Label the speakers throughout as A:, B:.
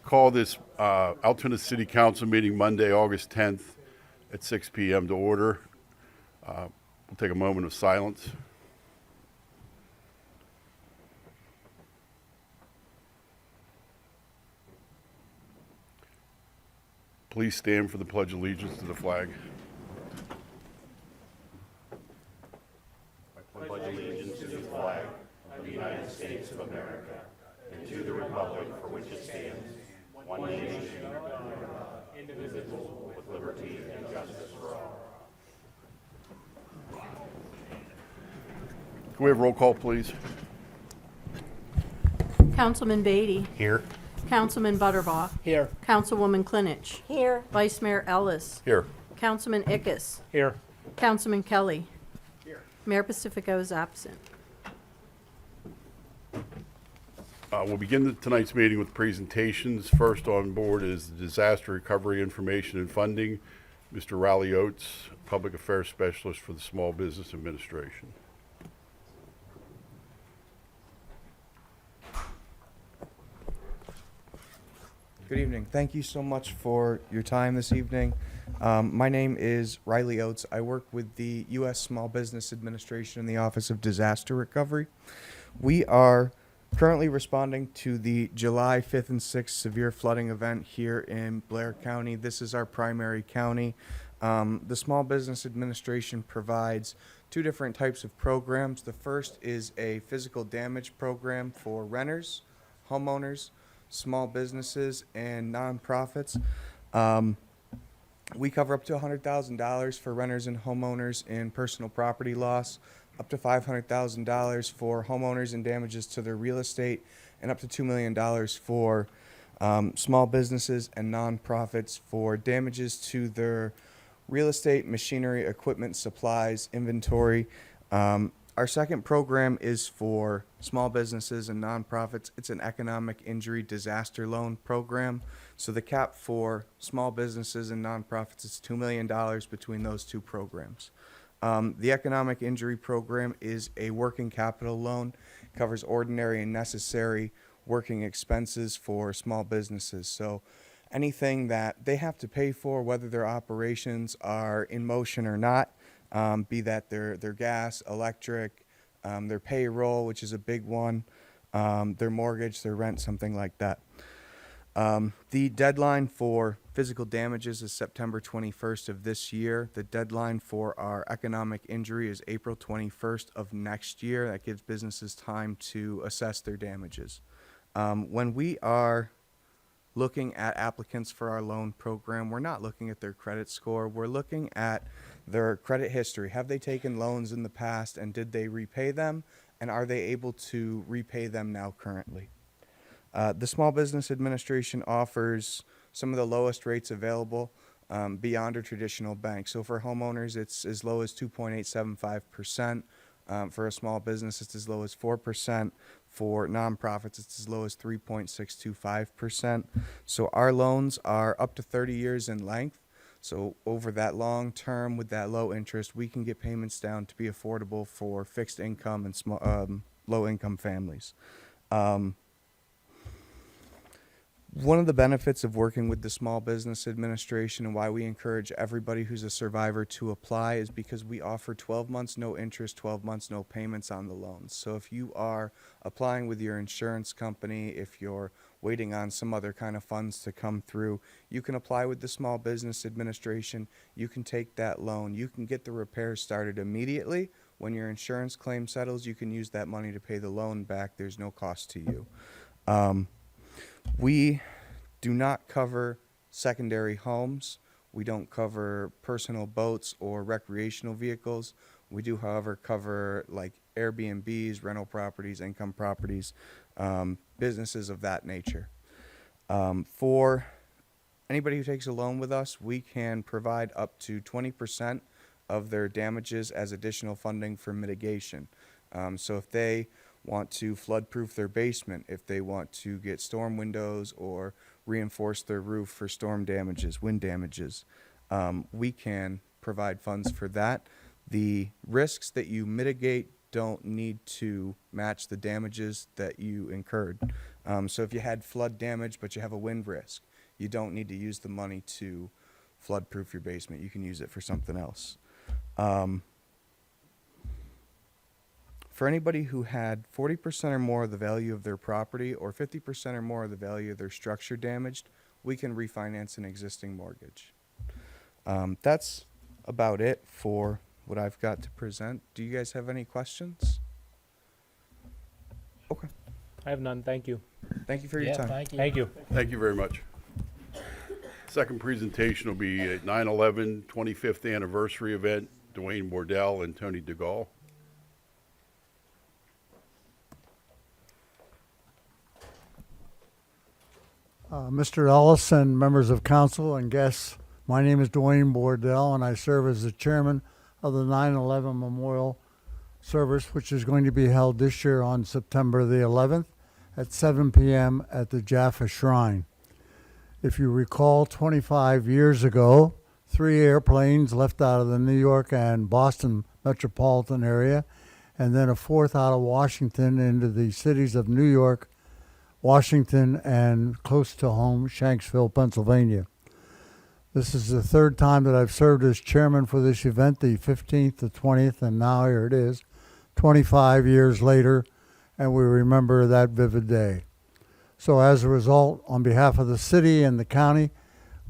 A: Call this Altoona City Council meeting Monday, August 10th at 6 p.m. to order. We'll take a moment of silence. Please stand for the Pledge of Allegiance to the flag. I pledge allegiance to the flag of the United States of America and to the republic for which it stands, one nation, indivisible, with liberty and justice for all. Can we have roll call, please?
B: Councilman Beatty.
A: Here.
B: Councilman Butterbaugh.
C: Here.
B: Councilwoman Klinich.
D: Here.
B: Vice Mayor Ellis.
A: Here.
B: Councilman Ickes.
C: Here.
B: Councilman Kelly.
C: Here.
B: Mayor Pacifico is absent.
A: We'll begin tonight's meeting with presentations. First on board is the Disaster Recovery Information and Funding. Mr. Riley Oates, Public Affairs Specialist for the Small Business Administration.
E: Good evening. Thank you so much for your time this evening. My name is Riley Oates. I work with the U.S. Small Business Administration in the Office of Disaster Recovery. We are currently responding to the July 5th and 6th severe flooding event here in Blair County. This is our primary county. The Small Business Administration provides two different types of programs. The first is a physical damage program for renters, homeowners, small businesses, and nonprofits. We cover up to $100,000 for renters and homeowners in personal property loss, up to $500,000 for homeowners and damages to their real estate, and up to $2 million for small businesses and nonprofits for damages to their real estate, machinery, equipment, supplies, inventory. Our second program is for small businesses and nonprofits. It's an economic injury disaster loan program. So the cap for small businesses and nonprofits is $2 million between those two programs. The economic injury program is a working capital loan, covers ordinary and necessary working expenses for small businesses. So anything that they have to pay for, whether their operations are in motion or not, be that their gas, electric, their payroll, which is a big one, their mortgage, their rent, something like that. The deadline for physical damages is September 21st of this year. The deadline for our economic injury is April 21st of next year. That gives businesses time to assess their damages. When we are looking at applicants for our loan program, we're not looking at their credit score. We're looking at their credit history. Have they taken loans in the past, and did they repay them? And are they able to repay them now currently? The Small Business Administration offers some of the lowest rates available beyond a traditional bank. So for homeowners, it's as low as 2.875%. For a small business, it's as low as 4%. For nonprofits, it's as low as 3.625%. So our loans are up to 30 years in length. So over that long term with that low interest, we can get payments down to be affordable for fixed income and small, low income families. One of the benefits of working with the Small Business Administration and why we encourage everybody who's a survivor to apply is because we offer 12 months no interest, 12 months no payments on the loans. So if you are applying with your insurance company, if you're waiting on some other kind of funds to come through, you can apply with the Small Business Administration. You can take that loan. You can get the repairs started immediately. When your insurance claim settles, you can use that money to pay the loan back. There's no cost to you. We do not cover secondary homes. We don't cover personal boats or recreational vehicles. We do, however, cover like Airbnbs, rental properties, income properties, businesses of that nature. For anybody who takes a loan with us, we can provide up to 20% of their damages as additional funding for mitigation. So if they want to flood-proof their basement, if they want to get storm windows or reinforce their roof for storm damages, wind damages, we can provide funds for that. The risks that you mitigate don't need to match the damages that you incurred. So if you had flood damage, but you have a wind risk, you don't need to use the money to flood-proof your basement. You can use it for something else. For anybody who had 40% or more of the value of their property or 50% or more of the value of their structure damaged, we can refinance an existing mortgage. That's about it for what I've got to present. Do you guys have any questions? Okay.
C: I have none, thank you.
E: Thank you for your time.
C: Thank you.
A: Thank you very much. Second presentation will be at 9/11 25th anniversary event, Dwayne Mordell and Tony DeGaulle.
D: Mr. Ellis and members of council and guests, my name is Dwayne Bordell, and I serve as the chairman of the 9/11 Memorial Service, which is going to be held this year on September the 11th at 7 p.m. at the Jaffa Shrine. If you recall, 25 years ago, 3 airplanes left out of the New York and Boston metropolitan area, and then a 4th out of Washington into the cities of New York, Washington, and close to home, Shanksville, Pennsylvania. This is the 3rd time that I've served as chairman for this event, the 15th, the 20th, and now here it is, 25 years later, and we remember that vivid day. So as a result, on behalf of the city and the county,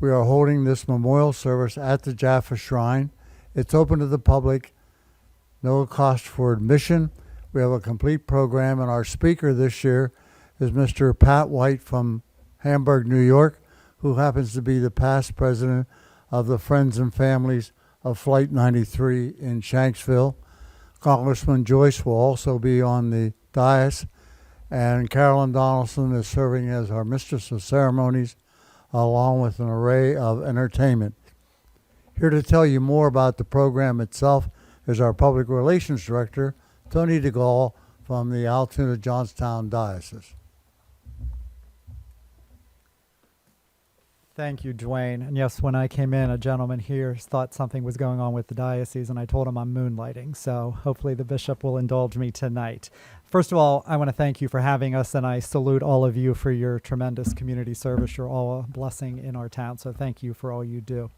D: we are holding this memorial service at the Jaffa Shrine. It's open to the public, no cost for admission. We have a complete program, and our speaker this year is Mr. Pat White from Hamburg, New York, who happens to be the past president of the Friends and Families of Flight 93 in Shanksville. Congressman Joyce will also be on the dais, and Carolyn Donaldson is serving as our mistress of ceremonies, along with an array of entertainment. Here to tell you more about the program itself is our public relations director, Tony DeGaulle, from the Altoona Johnstown Diocese.
F: Thank you, Dwayne. And yes, when I came in, a gentleman here thought something was going on with the diocese, and I told him I'm moonlighting. So hopefully the bishop will indulge me tonight. First of all, I want to thank you for having us, and I salute all of you for your tremendous community service. You're all a blessing in our town, so thank you for all you do.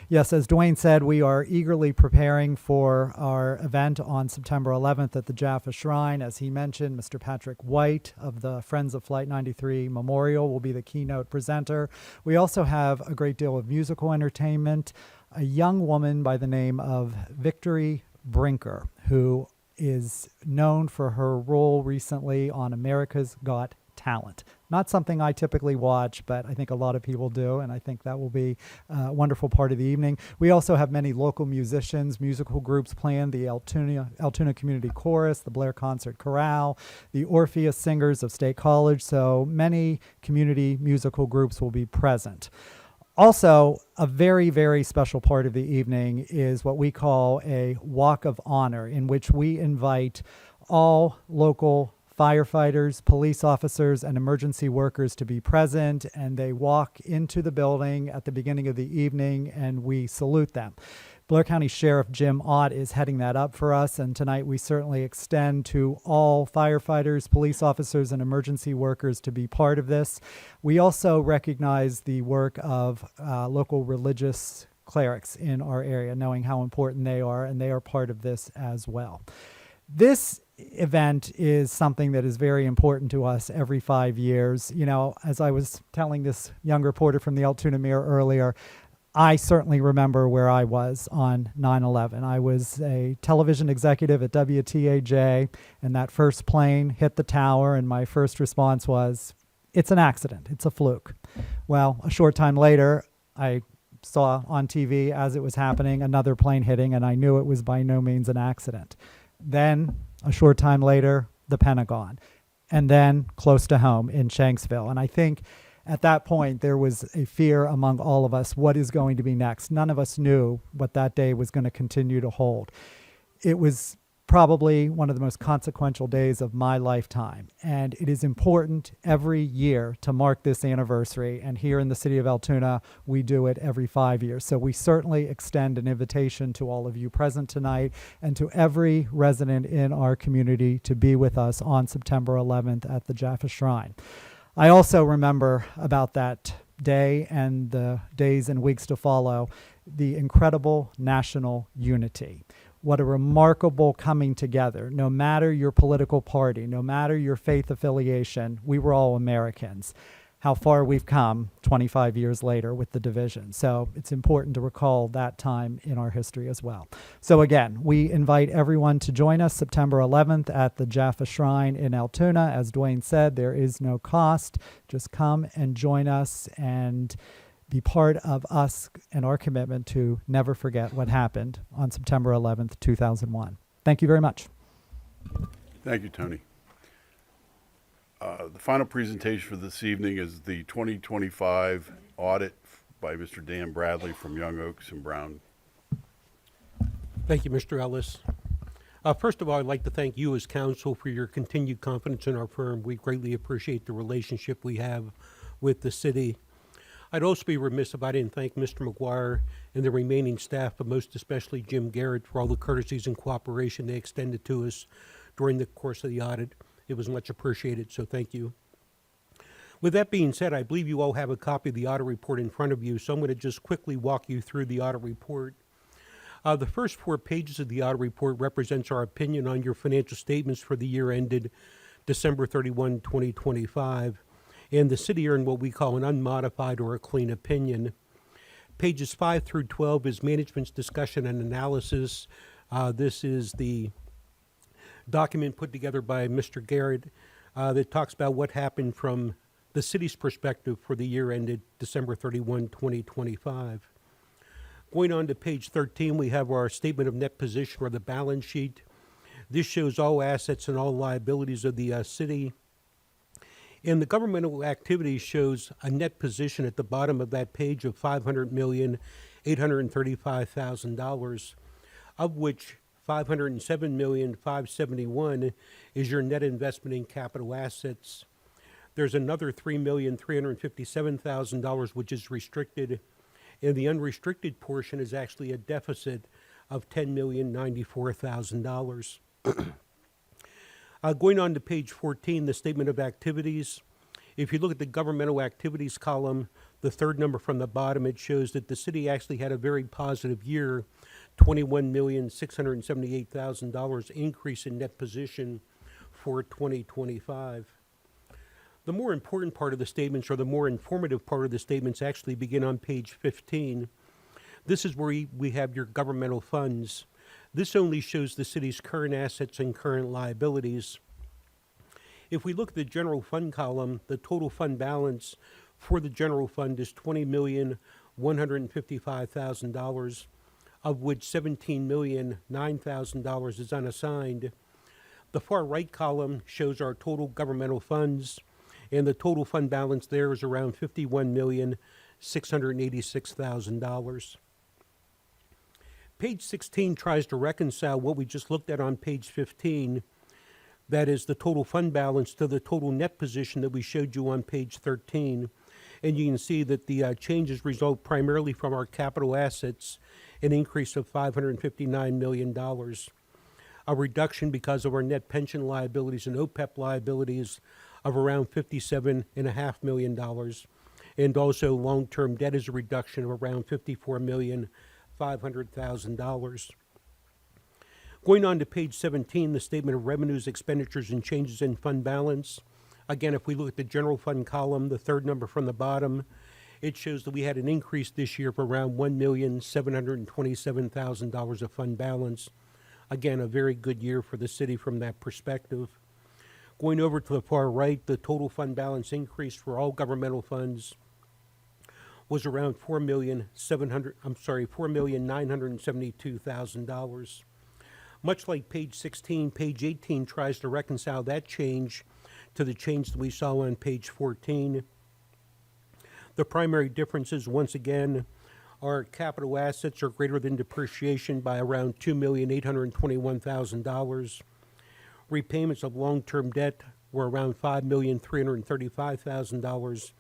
F: Yes, as Dwayne said, we are eagerly preparing for our event on September 11th at the Jaffa Shrine. As he mentioned, Mr. Patrick White of the Friends of Flight 93 Memorial will be the keynote presenter. We also have a great deal of musical entertainment. A young woman by the name of Victory Brinker, who is known for her role recently on America's Got Talent. Not something I typically watch, but I think a lot of people do, and I think that will be a wonderful part of the evening. We also have many local musicians, musical groups planned, the Altoona Community Chorus, the Blair Concert Chorale, the Orpheus Singers of State College, so many community musical groups will be present. Also, a very, very special part of the evening is what we call a walk of honor, in which we invite all local firefighters, police officers, and emergency workers to be present, and they walk into the building at the beginning of the evening, and we salute them. Blair County Sheriff Jim Ott is heading that up for us, and tonight we certainly extend to all firefighters, police officers, and emergency workers to be part of this. We also recognize the work of local religious clerics in our area, knowing how important they are, and they are part of this as well. This event is something that is very important to us every 5 years. You know, as I was telling this young reporter from the Altoona Mirror earlier, I certainly remember where I was on 9/11. I was a television executive at WTAJ, and that first plane hit the tower, and my first response was, it's an accident, it's a fluke. Well, a short time later, I saw on TV as it was happening another plane hitting, and I knew it was by no means an accident. Then, a short time later, the Pentagon, and then close to home in Shanksville. And I think at that point, there was a fear among all of us, what is going to be next? None of us knew what that day was going to continue to hold. It was probably one of the most consequential days of my lifetime. And it is important every year to mark this anniversary. And here in the city of Altoona, we do it every 5 years. So we certainly extend an invitation to all of you present tonight and to every resident in our community to be with us on September 11th at the Jaffa Shrine. I also remember about that day and the days and weeks to follow the incredible national unity. What a remarkable coming together. No matter your political party, no matter your faith affiliation, we were all Americans. How far we've come 25 years later with the division. So it's important to recall that time in our history as well. So again, we invite everyone to join us September 11th at the Jaffa Shrine in Altoona. As Dwayne said, there is no cost. Just come and join us and be part of us and our commitment to never forget what happened on September 11th, 2001. Thank you very much.
A: Thank you, Tony. The final presentation for this evening is the 2025 audit by Mr. Dan Bradley from Young Oaks and Brown.
C: Thank you, Mr. Ellis. First of all, I'd like to thank you as council for your continued confidence in our firm. We greatly appreciate the relationship we have with the city. I'd also be remiss if I didn't thank Mr. McGuire and the remaining staff, but most especially Jim Garrett, for all the courtesies and cooperation they extended to us during the course of the audit. It was much appreciated, so thank you. With that being said, I believe you all have a copy of the audit report in front of you, so I'm going to just quickly walk you through the audit report. The first 4 pages of the audit report represents our opinion on your financial statements for the year ended December 31, 2025. And the city earned what we call an unmodified or a clean opinion. Pages 5 through 12 is management's discussion and analysis. This is the document put together by Mr. Garrett that talks about what happened from the city's perspective for the year ended December 31, 2025. Going on to page 13, we have our statement of net position or the balance sheet. This shows all assets and all liabilities of the city. And the governmental activity shows a net position at the bottom of that page of $500,835,000, of which $507,571,000 is your net investment in capital assets. There's another $3,357,000 which is restricted, and the unrestricted portion is actually a deficit of $10,094,000. Going on to page 14, the statement of activities. If you look at the governmental activities column, the third number from the bottom, it shows that the city actually had a very positive year, $21,678,000 increase in net position for 2025. The more important part of the statements, or the more informative part of the statements, actually begin on page 15. This is where we have your governmental funds. This only shows the city's current assets and current liabilities. If we look at the general fund column, the total fund balance for the general fund is $20,155,000, of which $17,009,000 is unassigned. The far right column shows our total governmental funds, and the total fund balance there is around $51,686,000. Page 16 tries to reconcile what we just looked at on page 15, that is the total fund balance, to the total net position that we showed you on page 13. And you can see that the changes result primarily from our capital assets, an increase of $559 million. A reduction because of our net pension liabilities and OPEB liabilities of around $57.5 million. And also long-term debt is a reduction of around $54,500,000. Going on to page 17, the statement of revenues, expenditures, and changes in fund balance. Again, if we look at the general fund column, the third number from the bottom, it shows that we had an increase this year of around $1,727,000 of fund balance. Again, a very good year for the city from that perspective. Going over to the far right, the total fund balance increase for all governmental funds was around $4,972,000. Much like page 16, page 18 tries to reconcile that change to the change that we saw on page 14. The primary differences, once again, Our capital assets are greater than depreciation by around $2,821,000. Repayments of long-term debt were around $5,335,000.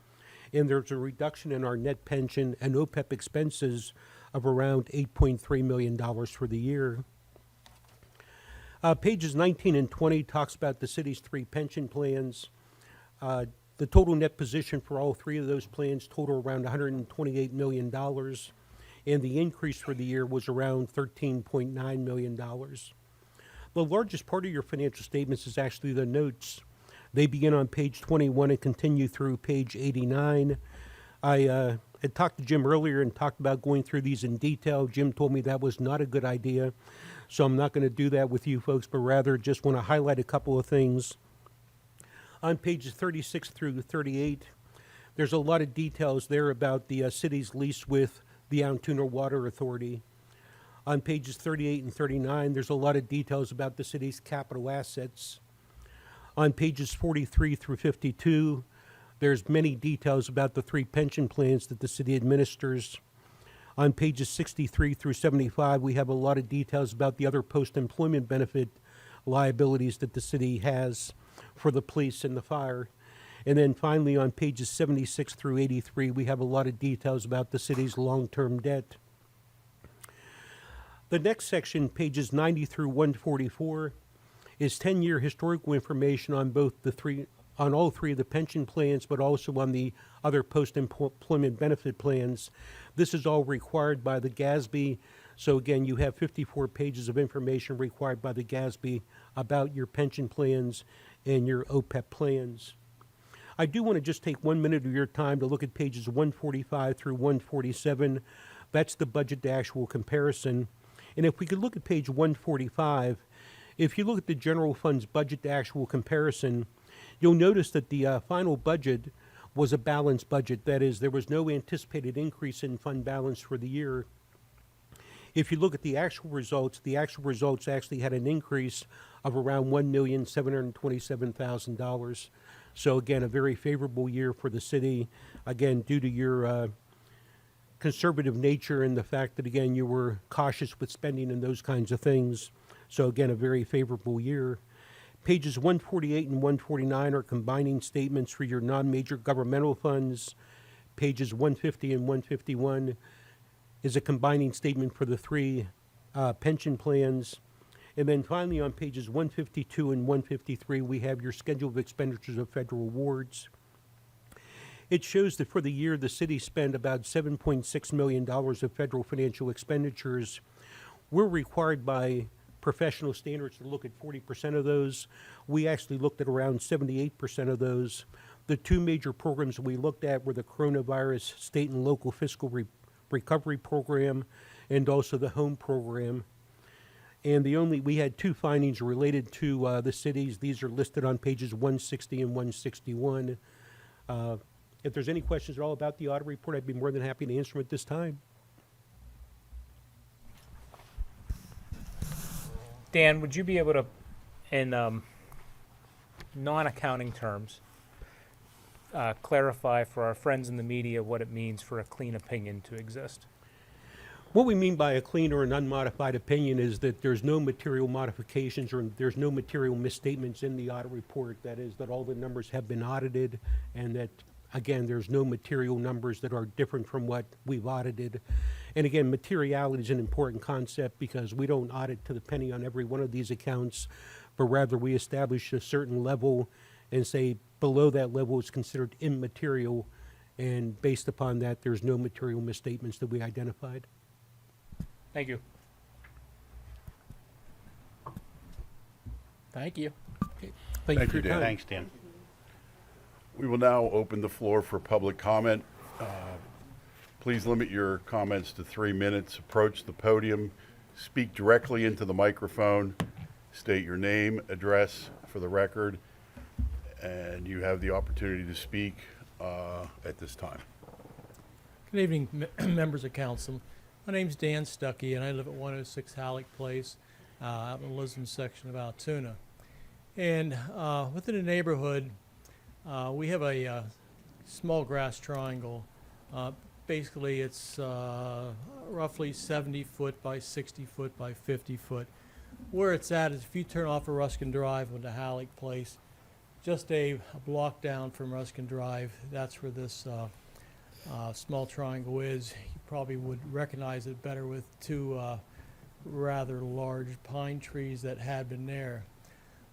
C: And there's a reduction in our net pension and OPEB expenses of around $8.3 million for the year. Pages 19 and 20 talks about the city's 3 pension plans. The total net position for all 3 of those plans total around $128 million, and the increase for the year was around $13.9 million. The largest part of your financial statements is actually the notes. They begin on page 21 and continue through page 89. I had talked to Jim earlier and talked about going through these in detail. Jim told me that was not a good idea, so I'm not going to do that with you folks, but rather just want to highlight a couple of things. On pages 36 through 38, there's a lot of details there about the city's lease with the Altoona Water Authority. On pages 38 and 39, there's a lot of details about the city's capital assets. On pages 43 through 52, there's many details about the 3 pension plans that the city administers. On pages 63 through 75, we have a lot of details about the other post-employment benefit liabilities that the city has for the police and the fire. And then finally, on pages 76 through 83, we have a lot of details about the city's long-term debt. The next section, pages 90 through 144, is 10-year historical information on all 3 of the pension plans, but also on the other post-employment benefit plans. This is all required by the GASB. So again, you have 54 pages of information required by the GASB about your pension plans and your OPEB plans. I do want to just take 1 minute of your time to look at pages 145 through 147. That's the budget to actual comparison. And if we could look at page 145, if you look at the general fund's budget to actual comparison, you'll notice that the final budget was a balanced budget. That is, there was no anticipated increase in fund balance for the year. If you look at the actual results actually had an increase of around $1,727,000. So again, a very favorable year for the city, again, due to your conservative nature and the fact that, again, you were cautious with spending and those kinds of things. So again, a very favorable year. Pages 148 and 149 are combining statements for your non-major governmental funds. Pages 150 and 151 is a combining statement for the 3 pension plans. And then finally on pages 152 and 153, we have your schedule of expenditures of federal awards. It shows that for the year, the city spent about $7.6 million of federal financial expenditures. We're required by professional standards to look at 40% of those. We actually looked at around 78% of those. The 2 major programs we looked at were the coronavirus state and local fiscal recovery program and also the home program. And we had 2 findings related to the cities. These are listed on pages 160 and 161. If there's any questions at all about the audit report, I'd be more than happy to answer them at this time.
G: Dan, would you be able to, in non-accounting terms, clarify for our friends in the media what it means for a clean opinion to exist?
C: What we mean by a clean or an unmodified opinion is that there's no material modifications or there's no material misstatements in the audit report. That is, that all the numbers have been audited and that, again, there's no material numbers that are different from what we've audited. And again, materiality is an important concept because we don't audit to the penny on every one of these accounts, but rather we establish a certain level and say below that level is considered immaterial, and based upon that, there's no material misstatements that we identified.
G: Thank you. Thank you.
C: Thank you for your
A: Dan.
C: time.
H: Thanks, Dan.
A: We will now open the floor for public comment. Please limit your comments to 3 minutes. Approach the podium, speak directly into the microphone, state your name, address for the record, and you have the opportunity to speak at this time.
I: Good evening, members of council. My name's Dan Stuckey, and I live at 106 Halleck Place, out in the Lisbon section of Altoona. And within the neighborhood, we have a small grass triangle basically it's roughly 70 foot by 60 foot by 50 foot. Where it's at is if you turn off of Ruskin Drive onto Halleck Place, just a block down from Ruskin Drive, that's where this small triangle is. You probably would recognize it better with two rather large pine trees that had been there.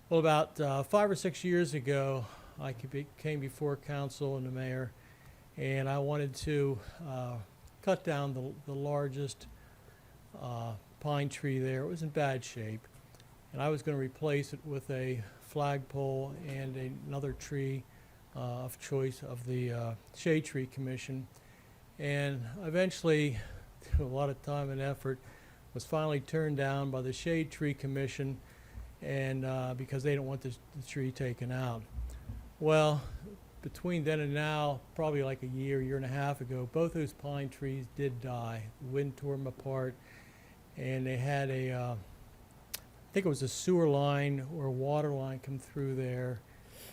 I: Well, about 5 or 6 years ago, I came before council and the mayor, and I wanted to cut down the largest pine tree there. It was in bad shape, and I was going to replace it with a flagpole and another tree of choice of the Shade Tree Commission. And eventually, through a lot of time and effort, was finally turned down by the Shade Tree Commission, and because they don't want the tree taken out. Well, between then and now, probably like a year and a half ago, both those pine trees did die. The wind tore them apart, and they had I think it was a sewer line or a water line come through there,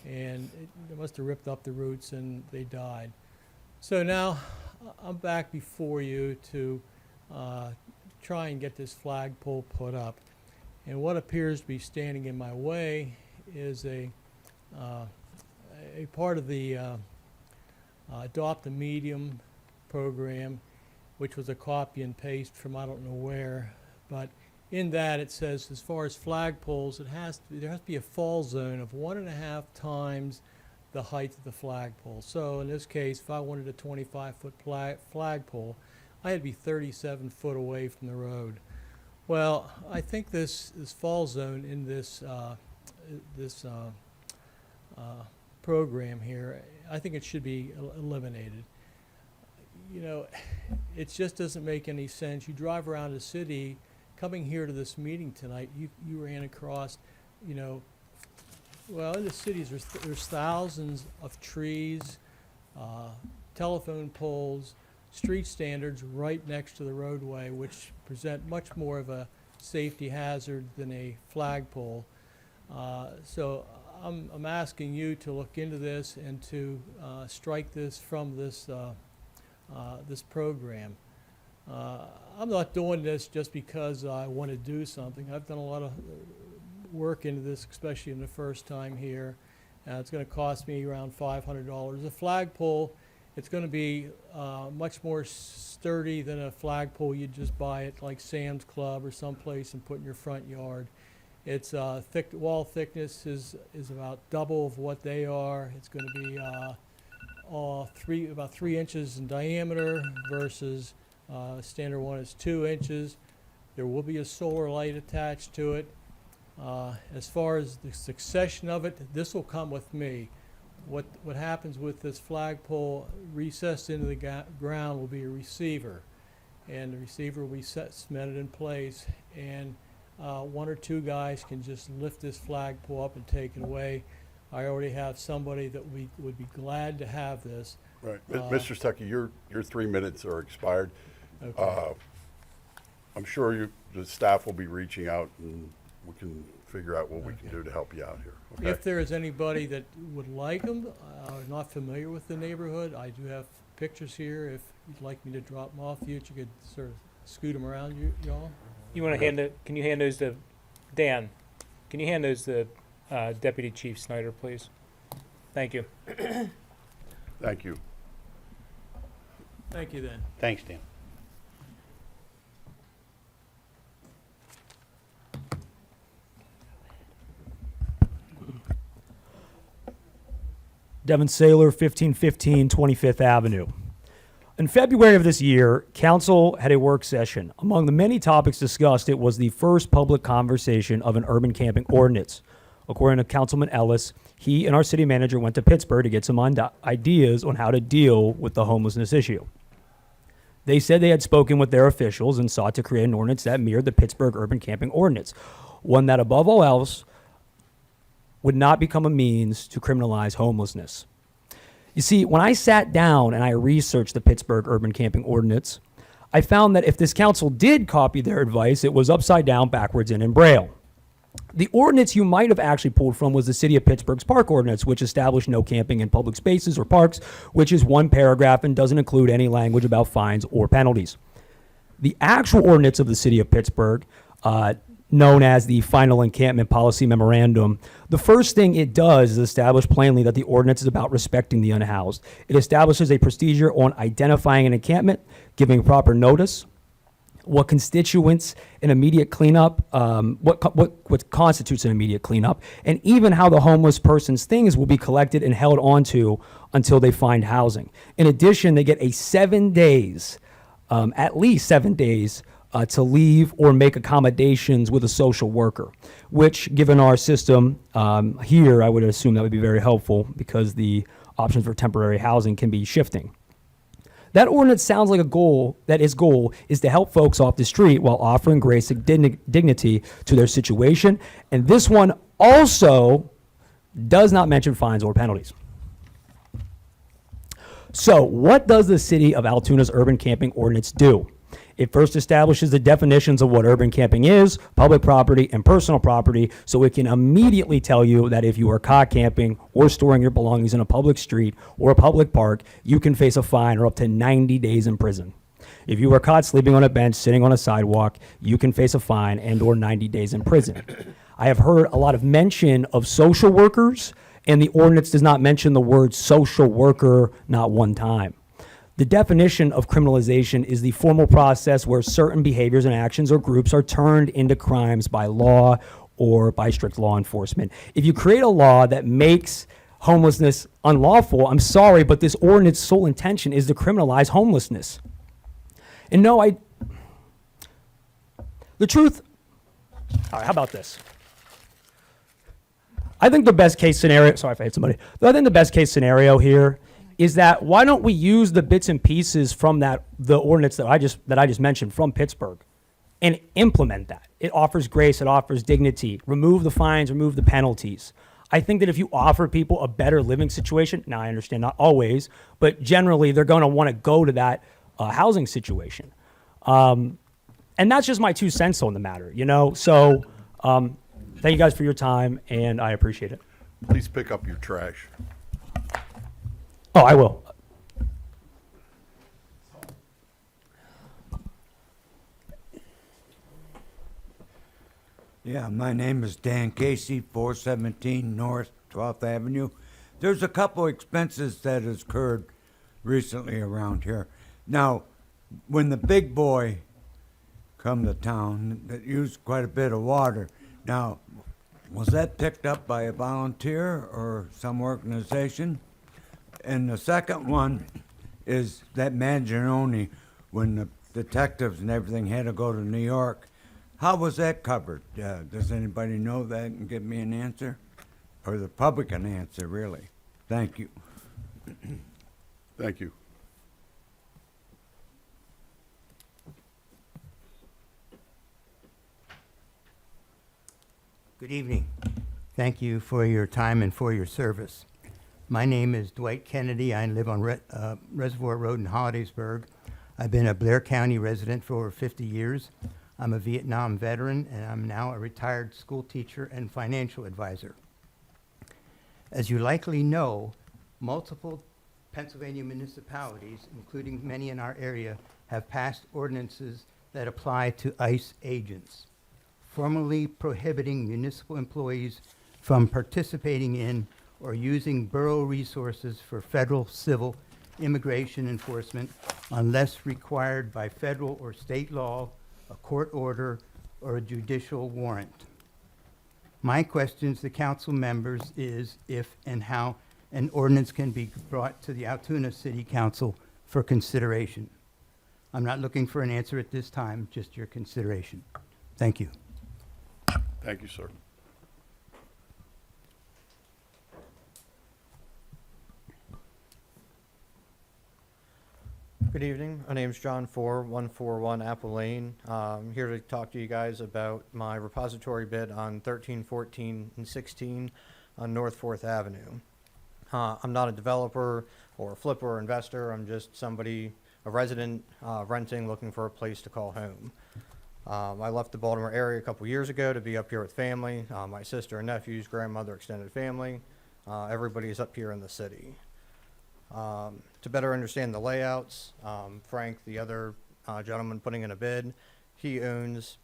I: and it must have ripped up the roots and they died. So now I'm back before you to try and get this flagpole put up. And what appears to be standing in my way is a part of the Adopt a Medium program, which was a copy and paste from I don't know where, but in that it says as far as flagpoles, there has to be a fall zone of 1.5 times the height of the flagpole. So in this case, if I wanted a 25-foot flagpole, I had to be 37 foot away from the road. Well, I think this fall zone in this program here, I think it should be eliminated. You know, it just doesn't make any sense. You drive around the city, coming here to this meeting tonight, you ran across, you know, well, in the cities there's thousands of trees, telephone poles, street standards right next to the roadway, which present much more of a safety hazard than a flagpole. So I'm asking you to look into this and to strike this from this this program. I'm not doing this just because I want to do something. I've done a lot of work into this, especially in the first time here. It's going to cost me around $500. A flagpole, it's going to be much more sturdy than a flagpole you'd just buy at like Sam's Club or someplace and put in your front yard. Its wall thickness is about double of what they are. It's going to be about 3 inches in diameter versus standard one is 2 inches. There will be a solar light attached to it. As far as the succession of it, this will come with me. What happens with this flagpole recessed into the ground will be a receiver, and the receiver will be cemented in place, and 1 or 2 guys can just lift this flagpole up and take it away. I already have somebody that would be glad to have this.
A: Right. Mr. Stuckey, your 3 minutes are expired.
I: Okay.
A: I'm sure the staff will be reaching out, and we can figure out what we can do to help you out here. Okay?
I: If there is anybody that would like them, not familiar with the neighborhood, I do have pictures here. If you'd like me to drop them off you could sort of scoot them around y'all.
G: You want to hand it? Can you hand those to Dan? Can you hand those to Deputy Chief Snyder, please? Thank you.
A: Thank you.
I: Thank you then.
H: Thanks, Dan.
J: Devin Saylor, 1515 25th Avenue. In February of this year, Council had a work session. Among the many topics discussed, it was the first public conversation of an urban camping ordinance. According to Councilman Ellis, he and our city manager went to Pittsburgh to get some ideas on how to deal with the homelessness issue. They said they had spoken with their officials and sought to create an ordinance that mirrored the Pittsburgh urban camping ordinance, one that above all else would not become a means to criminalize homelessness. You see, when I sat down and I researched the Pittsburgh urban camping ordinance, I found that if this council did copy their advice, it was upside down, backwards, and in Braille. The ordinance you might have actually pulled from was the City of Pittsburgh's Park Ordinance, which established no camping in public spaces or parks, which is one paragraph and doesn't include any language about fines or penalties. The actual ordinance of the City of Pittsburgh, known as the Final Encampment Policy Memorandum, the first thing it does is establish plainly that the ordinance is about respecting the unhoused. It establishes a procedure on identifying an encampment, giving proper notice, what constituents an immediate cleanup, what constitutes an immediate cleanup, and even how the homeless person's things will be collected and held onto until they find housing. In addition, they get a 7 days, at least 7 days, to leave or make accommodations with a social worker, which, given our system here, I would assume that would be very helpful because the options for temporary housing can be shifting. That ordinance sounds like a goal that its goal is to help folks off the street while offering grace and dignity to their situation. And this one also does not mention fines or penalties. So what does the City of Altoona's urban camping ordinance do? It first establishes the definitions of what urban camping is, public property, and personal property, so it can immediately tell you that if you are caught camping or storing your belongings in a public street or a public park, you can face a fine or up to 90 days in prison. If you are caught sleeping on a bench, sitting on a sidewalk, you can face a fine and or 90 days in prison. I have heard a lot of mention of social workers, and the ordinance does not mention the word social worker not one time. The definition of criminalization is the formal process where certain behaviors and actions or groups are turned into crimes by law or by strict law enforcement. If you create a law that makes homelessness unlawful, I'm sorry, but this ordinance's sole intention is to criminalize homelessness. And no, the truth, all right, how about this? I think the best case scenario, sorry if I hit somebody, I think the best case scenario here is that why don't we use the bits and pieces from the ordinance that I just mentioned from Pittsburgh and implement that. It offers grace, it offers dignity, remove the fines, remove the penalties. I think that if you offer people a better living situation, now I understand not always, but generally they're going to want to go to that housing situation. And that's just my 2 cents on the matter, you know? So thank you guys for your time, and I appreciate it.
A: Please pick up your trash.
J: Oh, I will.
H: Yeah, my name is Dan Casey, 417 North 12th Avenue. There's a couple expenses that has occurred recently around here. Now, when the big boy come to town, that used quite a bit of water. Now, was that picked up by a volunteer or some organization? And the second one is that Mangione, when the detectives and everything had to go to New York. How was that covered? Does anybody know that and give me an answer? Or the public an answer, really? Thank you.
A: Thank you.
K: Good evening. Thank you for your time and for your service. My name is Dwight Kennedy. I live on Reservoir Road in Hollidaysburg. I've been a Blair County resident for over 50 years. I'm a Vietnam veteran, and I'm now a retired school teacher and financial advisor. As you likely know, multiple Pennsylvania municipalities, including many in our area, have passed ordinances that apply to ICE agents, formally prohibiting municipal employees from participating in or using borough resources for federal civil immigration enforcement unless required by federal or state law, a court order, or a judicial warrant. My question to the council members is if and how an ordinance can be brought to the Altoona City Council for consideration. I'm not looking for an answer at this time, just your consideration. Thank you.
A: Thank you, sir.
L: Good evening. My name is John 141 Apple Lane. I'm here to talk to you guys about my repository bid on 13, 14, and 16 on North 4th Avenue. I'm not a developer or a flipper or investor. I'm just somebody, a resident renting, looking for a place to call home. I left the Baltimore area a couple years ago to be up here with family, my sister and nephews, grandmother, extended family. Everybody is up here in the city. To better understand the layouts, Frank, the other gentleman putting in a bid, he owns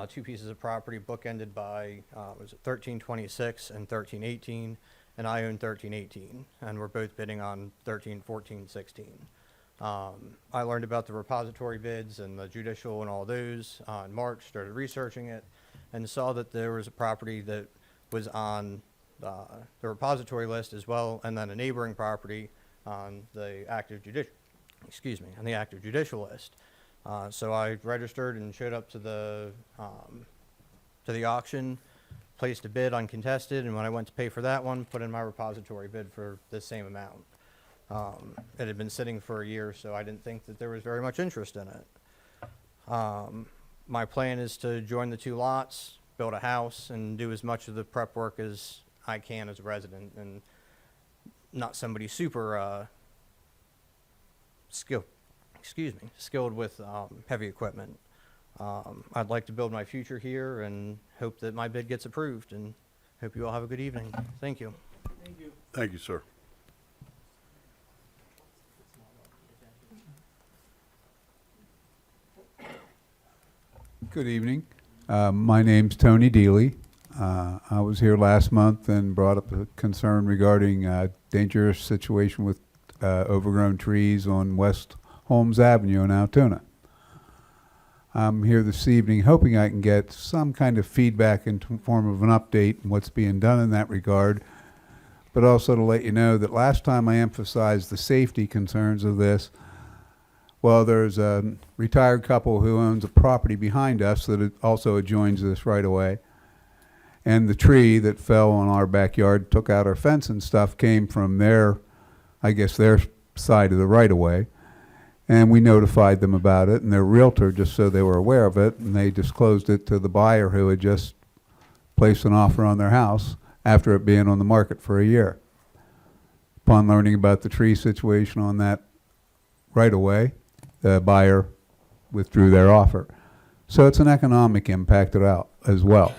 L: two pieces of property bookended by, was it 1326 and 1318, and I own 1318, and we're both bidding on 1314, 16. I learned about the repository bids and the judicial and all those in March, started researching it, and saw that there was a property that was on the repository list as well, and then a neighboring property on the active judicial list. So I registered and showed up to the auction, placed a bid uncontested, and when I went to pay for that one, put in my repository bid for the same amount. It had been sitting for a year, so I didn't think that there was very much interest in it. My plan is to join the two lots, build a house, and do as much of the prep work as I can as a resident, and not somebody super skilled with heavy equipment. I'd like to build my future here and hope that my bid gets approved, and hope you all have a good evening. Thank you.
A: Thank you, sir.
M: Good evening. My name's Tony Deely. I was here last month and brought up a concern regarding a dangerous situation with overgrown trees on West Holmes Avenue in Altoona. I'm here this evening hoping I can get some kind of feedback in form of an update on what's being done in that regard, but also to let you know that last time I emphasized the safety concerns of this. Well, there's a retired couple who owns a property behind us that also adjoins this right away. And the tree that fell on our backyard, took out our fence and stuff, came from their side of the right of way. And we notified them about it, and their realtor, just so they were aware of it, and they disclosed it to the buyer who had just placed an offer on their house after it being on the market for a year. Upon learning about the tree situation on that right of way, the buyer withdrew their offer. So it's an economic impact as well.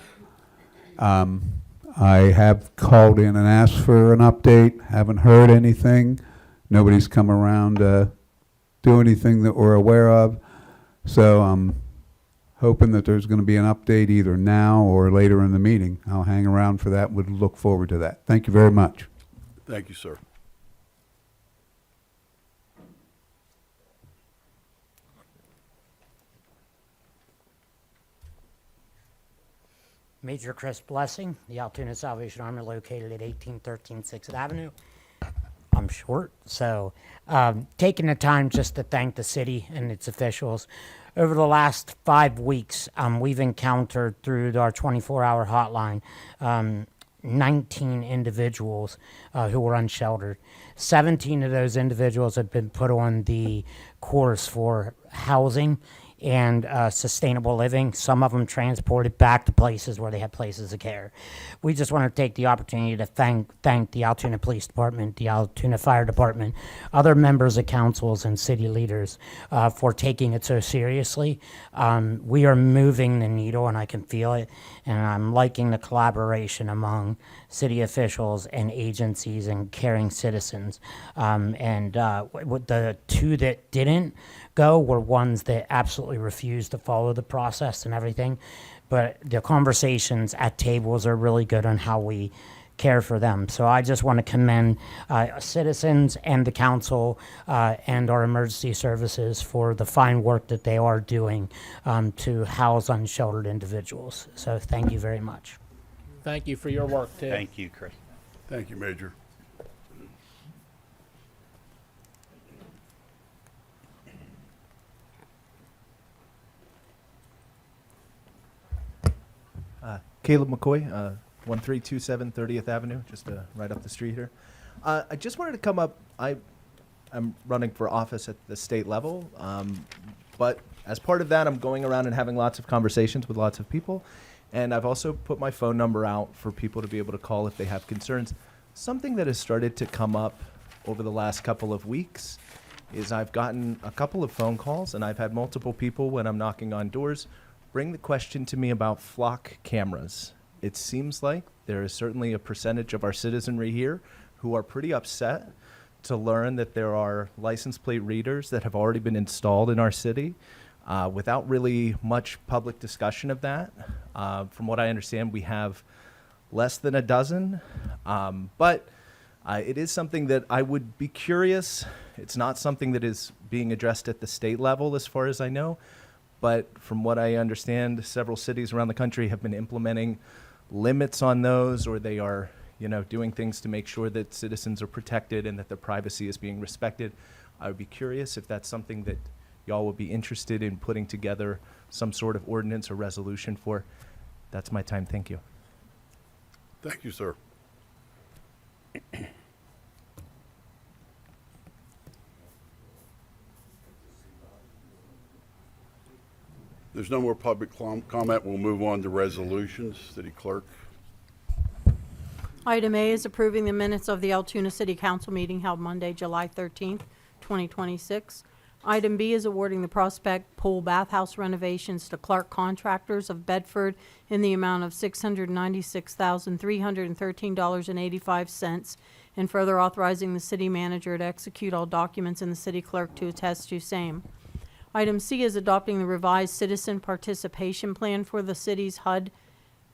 M: I have called in and asked for an update, haven't heard anything. Nobody's come around to do anything that we're aware of. So I'm hoping that there's going to be an update either now or later in the meeting. I'll hang around for that, would look forward to that. Thank you very much.
A: Thank you, sir.
N: Major Chris Blessing, the Altoona Salvation Army, located at 1813 6th Avenue. I'm short, so taking the time just to thank the city and its officials. Over the last 5 weeks, we've encountered through our 24-hour hotline 19 individuals who were unsheltered. 17 of those individuals have been put on the course for housing and sustainable living. Some of them transported back to places where they had places of care. We just want to take the opportunity to thank the Altoona Police Department, the Altoona Fire Department, other members of councils and city leaders for taking it so seriously. We are moving the needle, and I can feel it, and I'm liking the collaboration among city officials and agencies and caring citizens. With the two that didn't go were ones that absolutely refused to follow the process and everything. But the conversations at tables are really good on how we care for them. So I just want to commend citizens and the council and our emergency services for the fine work that they are doing to house unsheltered individuals. So thank you very much.
G: Thank you for your work, too.
O: Thank you, Chris.
A: Thank you, Major.
P: Caleb McCoy, 1327 30th Avenue, just right up the street here. I just wanted to come up. I'm running for office at the state level, but as part of that, I'm going around and having lots of conversations with lots of people. And I've also put my phone number out for people to be able to call if they have concerns. Something that has started to come up over the last couple of weeks is I've gotten a couple of phone calls, and I've had multiple people when I'm knocking on doors bring the question to me about flock cameras. It seems like there is certainly a percentage of our citizenry here who are pretty upset to learn that there are license plate readers that have already been installed in our city without really much public discussion of that. From what I understand, we have less than a dozen, but it is something that I would be curious. It's not something that is being addressed at the state level, as far as I know, but from what I understand, several cities around the country have been implementing limits on those, or they are, doing things to make sure that citizens are protected and that their privacy is being respected. I would be curious if that's something that y'all would be interested in putting together some sort of ordinance or resolution for. That's my time. Thank you.
A: Thank you, sir. There's no more public comment. We'll move on to resolutions. City Clerk.
B: Item A is approving the minutes of the Altoona City Council meeting held Monday, July 13th, 2026. Item B is awarding the Prospect Pool Bathhouse renovations to Clark Contractors of Bedford in the amount of $696,313.85, and further authorizing the city manager to execute all documents and the city clerk to attest to same. Item C is adopting the revised citizen participation plan for the city's HUD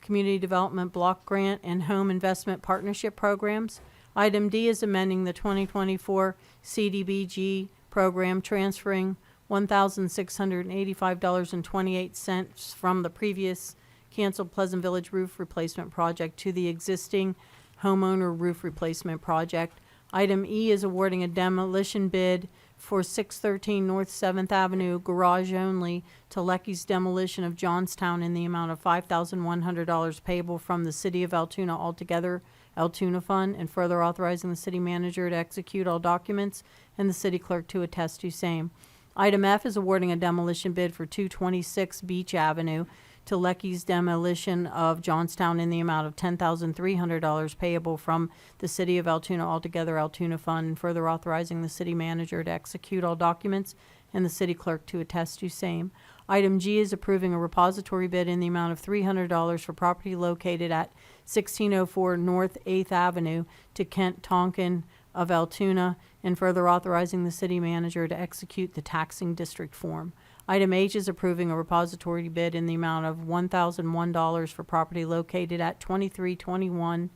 B: Community Development Block Grant and Home Investment Partnership programs. Item D is amending the 2024 CDBG program, transferring $1,685.28 from the previous canceled Pleasant Village roof replacement project to the existing homeowner roof replacement project. Item E is awarding a demolition bid for 613 North 7th Avenue garage only to Lecky's Demolition of Johnstown in the amount of $5,100 payable from the City of Altoona Altogether Altoona Fund, and further authorizing the city manager to execute all documents and the city clerk to attest to same. Item F is awarding a demolition bid for 226 Beach Avenue to Lecky's Demolition of Johnstown in the amount of $10,300 payable from the City of Altoona Altogether Altoona Fund, and further authorizing the city manager to execute all documents and the city clerk to attest to same. Item G is approving a repository bid in the amount of $300 for property located at 1604 North 8th Avenue to Kent Tonkin of Altoona, and further authorizing the city manager to execute the taxing district form. Item H is approving a repository bid in the amount of $1,001 for property located at 2321.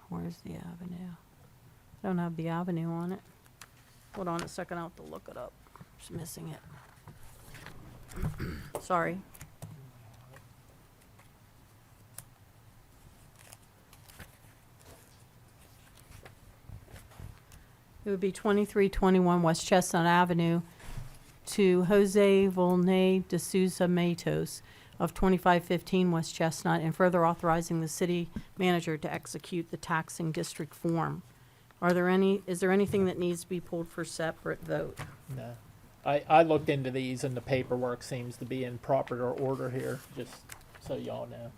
B: Where's the avenue? I don't have the avenue on it. Hold on a second, I'll have to look it up. Just missing it. Sorry. It would be 2321 West Chestnut Avenue to Jose Volney de Souza Matos of 2515 West Chestnut, and further authorizing the city manager to execute the taxing district form. Is there anything that needs to be pulled for separate vote?
O: No. I looked into these and the paperwork seems to be in proper order here, just so y'all know.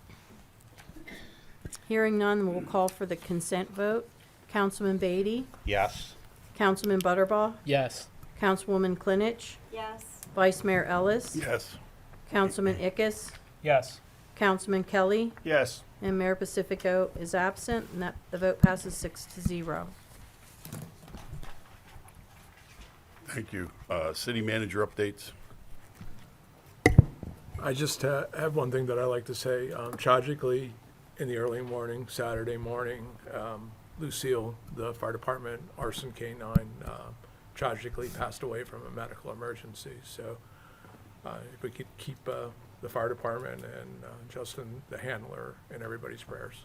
B: Hearing none, we'll call for the consent vote. Councilman Beatty?
A: Yes.
B: Councilman Butterbaugh?
O: Yes.
B: Councilwoman Klinich?
Q: Yes.
B: Vice Mayor Ellis?
A: Yes.
B: Councilman Ickes?
G: Yes.
B: Councilman Kelly?
A: Yes.
B: And Mayor Pacifico is absent, and that the vote passes 6-0.
A: Thank you. City manager updates.
R: I just have one thing that I like to say. Tragically, in the early morning, Saturday morning, Lucille, the fire department arson K9, tragically passed away from a medical emergency. So if we could keep the fire department and Justin, the handler, in everybody's prayers.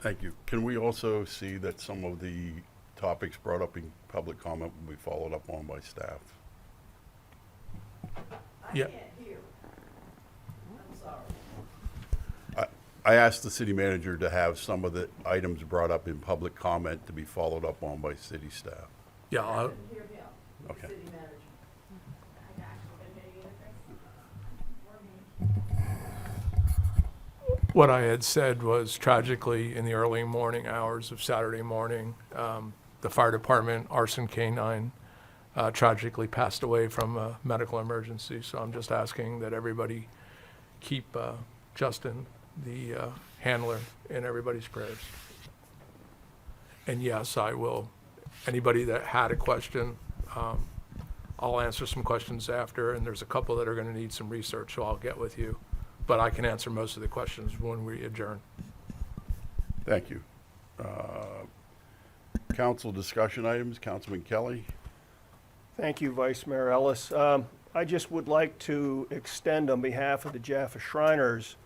A: Thank you. Can we also see that some of the topics brought up in public comment will be followed up on by staff?
R: Yeah.
A: I asked the city manager to have some of the items brought up in public comment to be followed up on by city staff.
R: Yeah.
A: Okay.
R: What I had said was, tragically, in the early morning hours of Saturday morning, the fire department arson K9 tragically passed away from a medical emergency. So I'm just asking that everybody keep Justin, the handler, in everybody's prayers. And yes, I will. Anybody that had a question, I'll answer some questions after, and there's a couple that are going to need some research, so I'll get with you. But I can answer most of the questions when we adjourn.
A: Thank you. Council discussion items, Councilman Kelly.
Q: Thank you, Vice Mayor Ellis. I just would like to extend on behalf of the Jaffa Shriners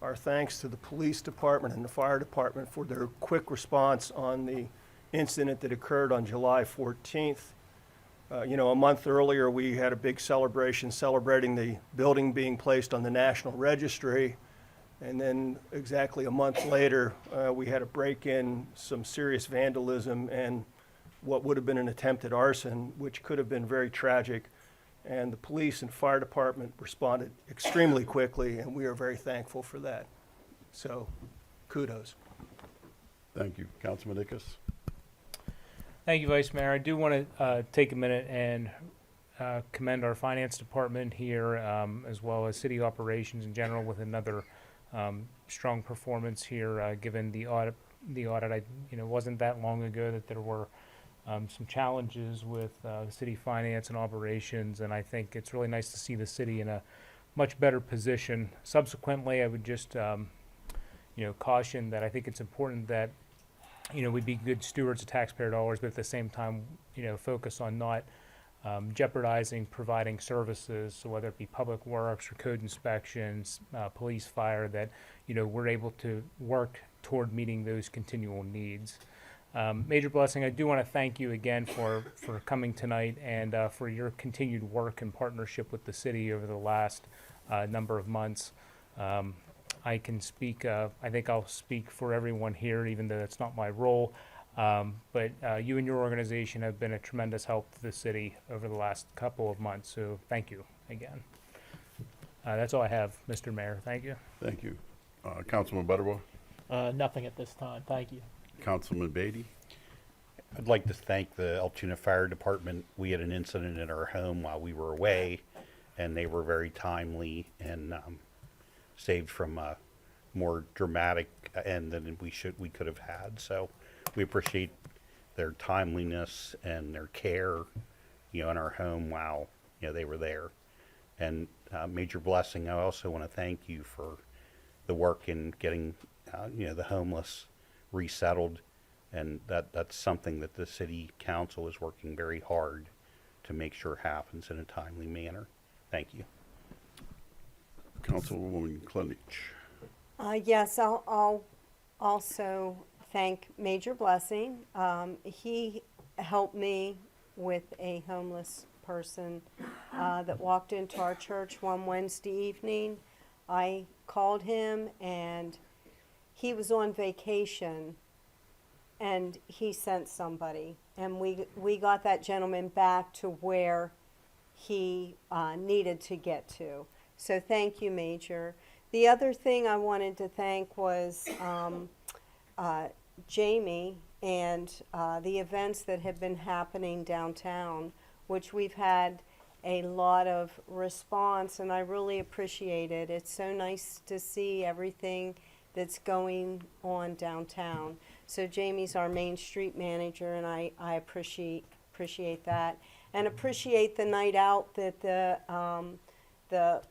Q: our thanks to the police department and the fire department for their quick response on the incident that occurred on July 14th. A month earlier, we had a big celebration celebrating the building being placed on the National Registry. And then exactly a month later, we had a break-in, some serious vandalism, and what would have been an attempted arson, which could have been very tragic. And the police and fire department responded extremely quickly, and we are very thankful for that. So, kudos.
A: Thank you. Councilman Dickus.
G: Thank you, Vice Mayor. I do want to take a minute and commend our finance department here, as well as city operations in general, with another strong performance here, given the audit. Wasn't that long ago that there were some challenges with city finance and operations, and I think it's really nice to see the city in a much better position. Subsequently, I would just caution that I think it's important that we be good stewards of taxpayer dollars, but at the same time, focus on not jeopardizing providing services. So whether it be public works or code inspections, police, fire, that we're able to work toward meeting those continual needs. Major Blessing, I do want to thank you again for coming tonight and for your continued work and partnership with the city over the last number of months. I can speak, I think I'll speak for everyone here, even though that's not my role. But you and your organization have been a tremendous help to the city over the last couple of months, so thank you again. That's all I have, Mr. Mayor. Thank you.
A: Thank you. Councilman Butterworth.
O: Nothing at this time. Thank you.
A: Councilman Beatty.
S: I'd like to thank the Altoona Fire Department. We had an incident in our home while we were away, and they were very timely and saved from a more dramatic end than we could have had. So we appreciate their timeliness and their care, in our home while they were there. And Major Blessing, I also want to thank you for the work in getting the homeless resettled, and that's something that the city council is working very hard to make sure happens in a timely manner. Thank you.
A: Councilwoman Klinich.
T: Yes, I'll also thank Major Blessing. He helped me with a homeless person that walked into our church one Wednesday evening. I called him, and he was on vacation, and he sent somebody, and we got that gentleman back to where he needed to get to. So thank you, Major. The other thing I wanted to thank was Jamie and the events that have been happening downtown, which we've had a lot of response, and I really appreciate it. It's so nice to see everything that's going on downtown. So Jamie's our Main Street manager, and I appreciate that, and appreciate the night out that the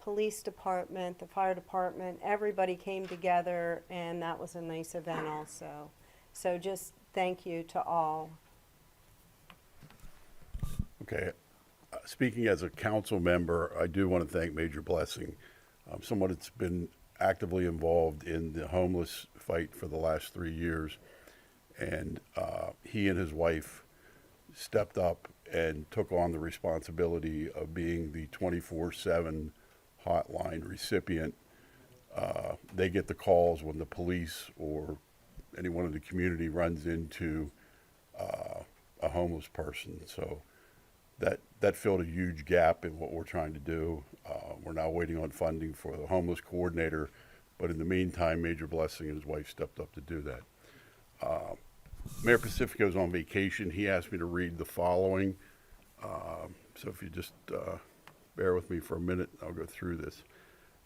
T: police department, the fire department, everybody came together, and that was a nice event also. So just thank you to all.
A: Okay. Speaking as a council member, I do want to thank Major Blessing, someone that's been actively involved in the homeless fight for the last 3 years. And he and his wife stepped up and took on the responsibility of being the 24/7 hotline recipient. They get the calls when the police or anyone in the community runs into a homeless person. So that filled a huge gap in what we're trying to do. We're now waiting on funding for the homeless coordinator, but in the meantime, Major Blessing and his wife stepped up to do that. Mayor Pacifico's on vacation. He asked me to read the following. So if you just bear with me for a minute, I'll go through this.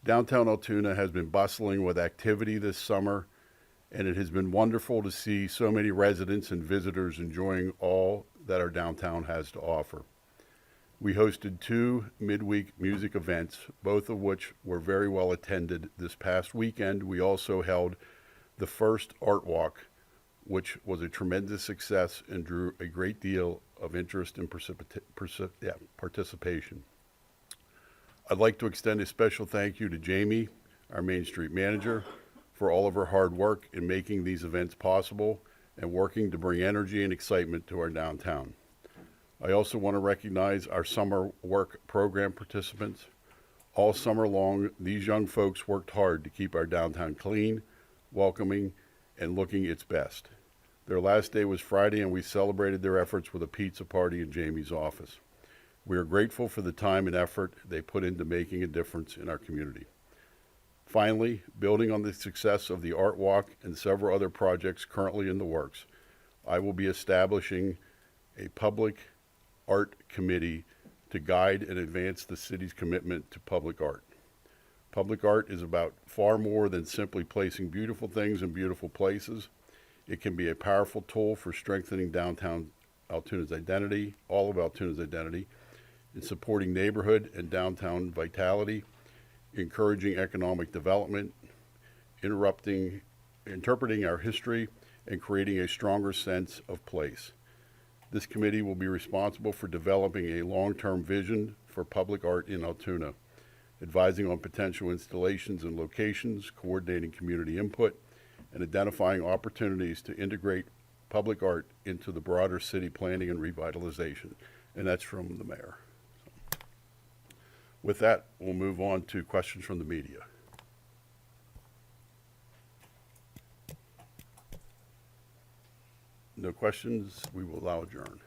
A: Downtown Altoona has been bustling with activity this summer, and it has been wonderful to see so many residents and visitors enjoying all that our downtown has to offer. We hosted 2 midweek music events, both of which were very well attended. This past weekend, we also held the first Art Walk, which was a tremendous success and drew a great deal of interest and participation. I'd like to extend a special thank you to Jamie, our Main Street manager, for all of her hard work in making these events possible and working to bring energy and excitement to our downtown. I also want to recognize our summer work program participants. All summer long, these young folks worked hard to keep our downtown clean, welcoming, and looking its best. Their last day was Friday, and we celebrated their efforts with a pizza party in Jamie's office. We are grateful for the time and effort they put into making a difference in our community. Finally, building on the success of the Art Walk and several other projects currently in the works, I will be establishing a public art committee to guide and advance the city's commitment to public art. Public art is about far more than simply placing beautiful things in beautiful places. It can be a powerful tool for strengthening downtown Altoona's identity, all of Altoona's identity, in supporting neighborhood and downtown vitality, encouraging economic development, interpreting our history, and creating a stronger sense of place. This committee will be responsible for developing a long-term vision for public art in Altoona, advising on potential installations and locations, coordinating community input, and identifying opportunities to integrate public art into the broader city planning and revitalization. And that's from the mayor. With that, we'll move on to questions from the media. No questions, we will allow adjourn.